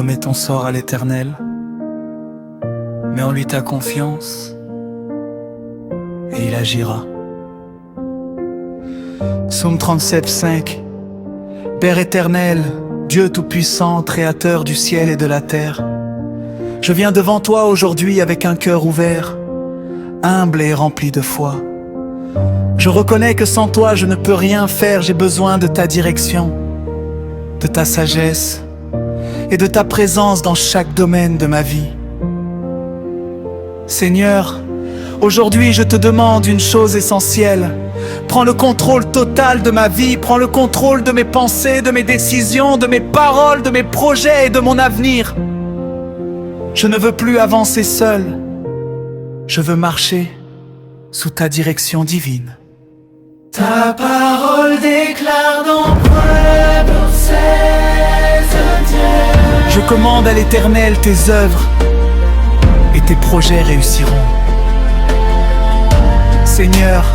Remets ton sort à l'Éternel, mets en lui ta confiance, et il agira. Psaume 37, 5. Père éternel, Dieu tout-puissant, créateur du ciel et de la terre, je viens devant toi aujourd'hui avec un cœur ouvert, humble et rempli de foi. Je reconnais que sans toi je ne peux rien faire, j'ai besoin de ta direction, de ta sagesse et de ta présence dans chaque domaine de ma vie. Seigneur, aujourd'hui je te demande une chose essentielle. Prends le contrôle total de ma vie, prends le contrôle de mes pensées, de mes décisions, de mes paroles, de mes projets et de mon avenir. Je ne veux plus avancer seul, je veux marcher sous ta direction divine. Ta parole déclare dans Proverbe 16, je commande à l'Éternel tes œuvres et tes projets réussiront. Seigneur,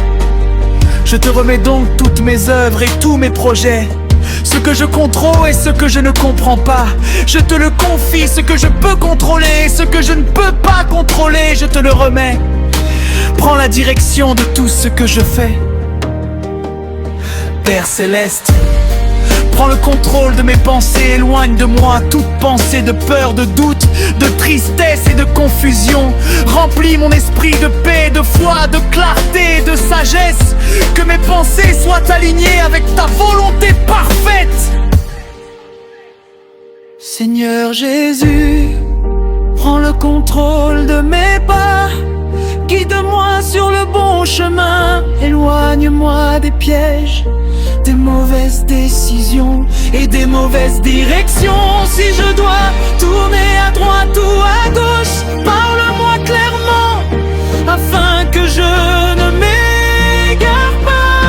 je te remets donc toutes mes œuvres et tous mes projets, ce que je contrôle et ce que je ne comprends pas. Je te le confie, ce que je peux contrôler et ce que je ne peux pas contrôler, je te le remets. Prends la direction de tout ce que je fais. Père céleste, prends le contrôle de mes pensées, éloigne de moi toute pensée de peur, de doute, de tristesse et de confusion. Remplis mon esprit de paix, de foi, de clarté, de sagesse. Que mes pensées soient alignées avec ta volonté parfaite. Seigneur Jésus, prends le contrôle de mes pas. Guide-moi sur le bon chemin, éloigne-moi des pièges, des mauvaises décisions et des mauvaises directions. Si je dois tourner à droite ou à gauche, parle-moi clairement, afin que je ne m'égare pas.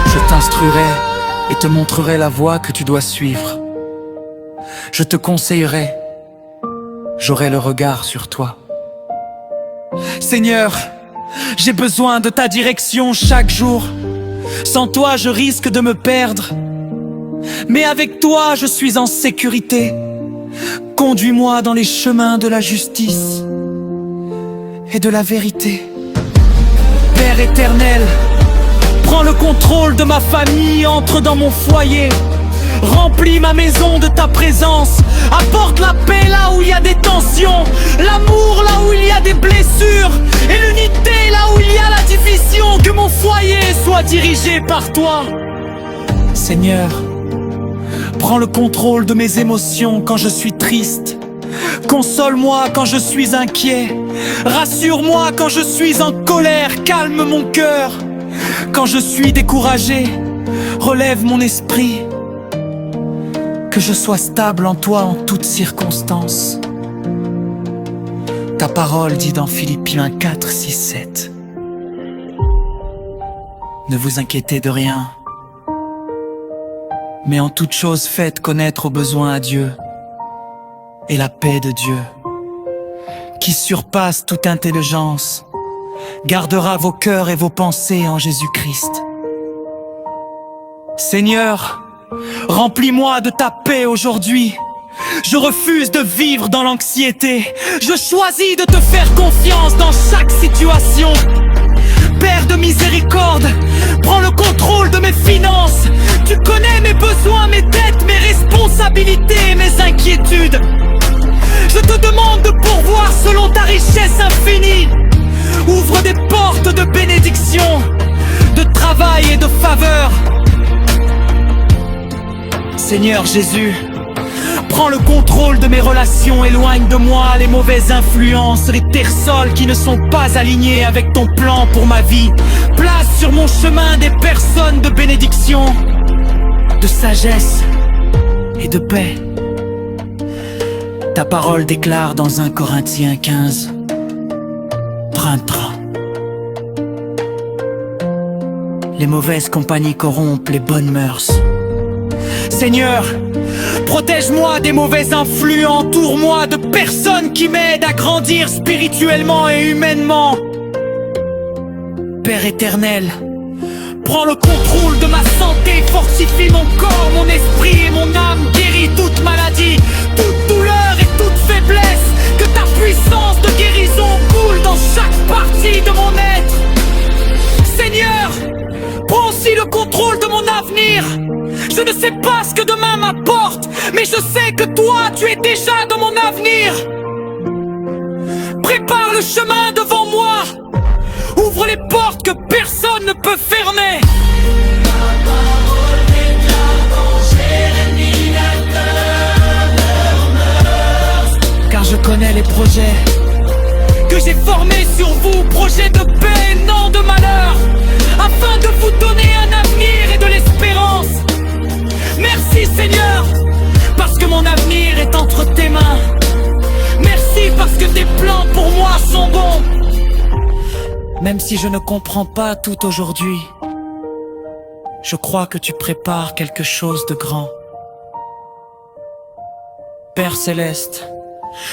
Je t'instruirai et te montrerai la voie que tu dois suivre. Je te conseillerai, j'aurai le regard sur toi. Seigneur, j'ai besoin de ta direction chaque jour. Sans toi, je risque de me perdre. Mais avec toi, je suis en sécurité. Conduis-moi dans les chemins de la justice et de la vérité. Père éternel, prends le contrôle de ma famille, entre dans mon foyer. Remplis ma maison de ta présence. Apporte la paix là où il y a des tensions, l'amour là où il y a des blessures, et l'unité là où il y a la division. Que mon foyer soit dirigé par toi. Seigneur, prends le contrôle de mes émotions quand je suis triste. Console-moi quand je suis inquiet. Rassure-moi quand je suis en colère. Calme mon cœur quand je suis découragé. Relève mon esprit. Que je sois stable en toi en toutes circonstances. Ta parole dit dans Philippiens 4, 6, 7. Ne vous inquiétez de rien, mais en toute chose faites connaître aux besoins à Dieu, et la paix de Dieu, qui surpasse toute intelligence, gardera vos cœurs et vos pensées en Jésus-Christ. Seigneur, remplis-moi de ta paix aujourd'hui. Je refuse de vivre dans l'anxiété. Je choisis de te faire confiance dans chaque situation. Père de miséricorde, prends le contrôle de mes finances. Tu connais mes besoins, mes dettes, mes responsabilités, mes inquiétudes. Je te demande de pourvoir selon ta richesse infinie. Ouvre des portes de bénédiction, de travail et de faveur. Seigneur Jésus, prends le contrôle de mes relations, éloigne de moi les mauvaises influences, les terres-sols qui ne sont pas alignés avec ton plan pour ma vie. Place sur mon chemin des personnes de bénédiction, de sagesse et de paix. Ta parole déclare dans 1 Corinthiens 15, printemps. Les mauvaises compagnies corrompent les bonnes mœurs. Seigneur, protège-moi des mauvais influx, entoure-moi de personnes qui m'aident à grandir spirituellement et humainement. Père éternel, prends le contrôle de ma santé, fortifie mon corps, mon esprit et mon âme. ce que demain m'apporte, mais je sais que toi, tu es déjà dans mon avenir. Prépare le chemin devant moi, ouvre les portes que personne ne peut fermer. Car je connais les projets que j'ai formés sur vous, projets de paix, non de malheur, afin de vous donner un avenir et de l'espérance. Merci Seigneur, parce que mon avenir est entre tes mains. Merci parce que tes plans pour moi sont bons. Même si je ne comprends pas tout aujourd'hui, je crois que tu prépares quelque chose de grand. Père Céleste,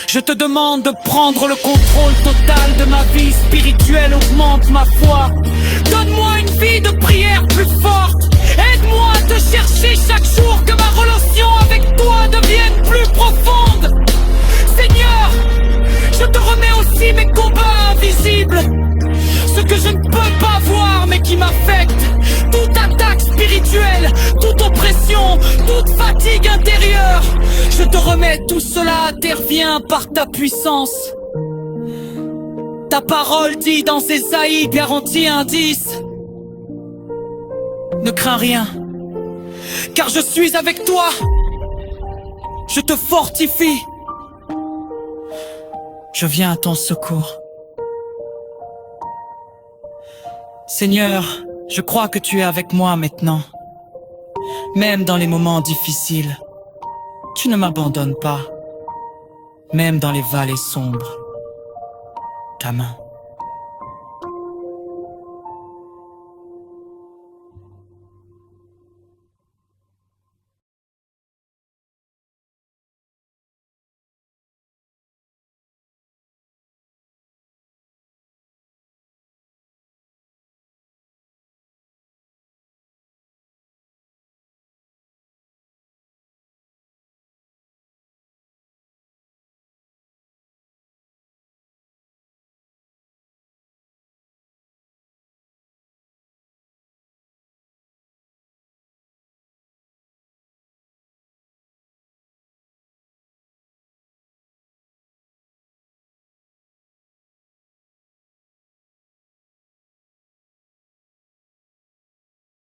je te demande de prendre le contrôle total de ma vie spirituelle, augmente ma foi. Donne-moi une vie de prière plus forte. Aide-moi à te chercher chaque jour, que ma relation avec toi devienne plus profonde. Seigneur, je te remets aussi mes combats invisibles, ce que je ne peux pas voir mais qui m'affecte. Toute attaque spirituelle, toute oppression, toute fatigue intérieure, je te remets tout cela, intervient par ta puissance. Ta parole dit dans Ésaïe, garantie indice: ne crains rien, car je suis avec toi. Je te fortifie. Je viens à ton secours. Seigneur, je crois que tu es avec moi maintenant. Même dans les moments difficiles, tu ne m'abandonnes pas. Même dans les vallées sombres, ta main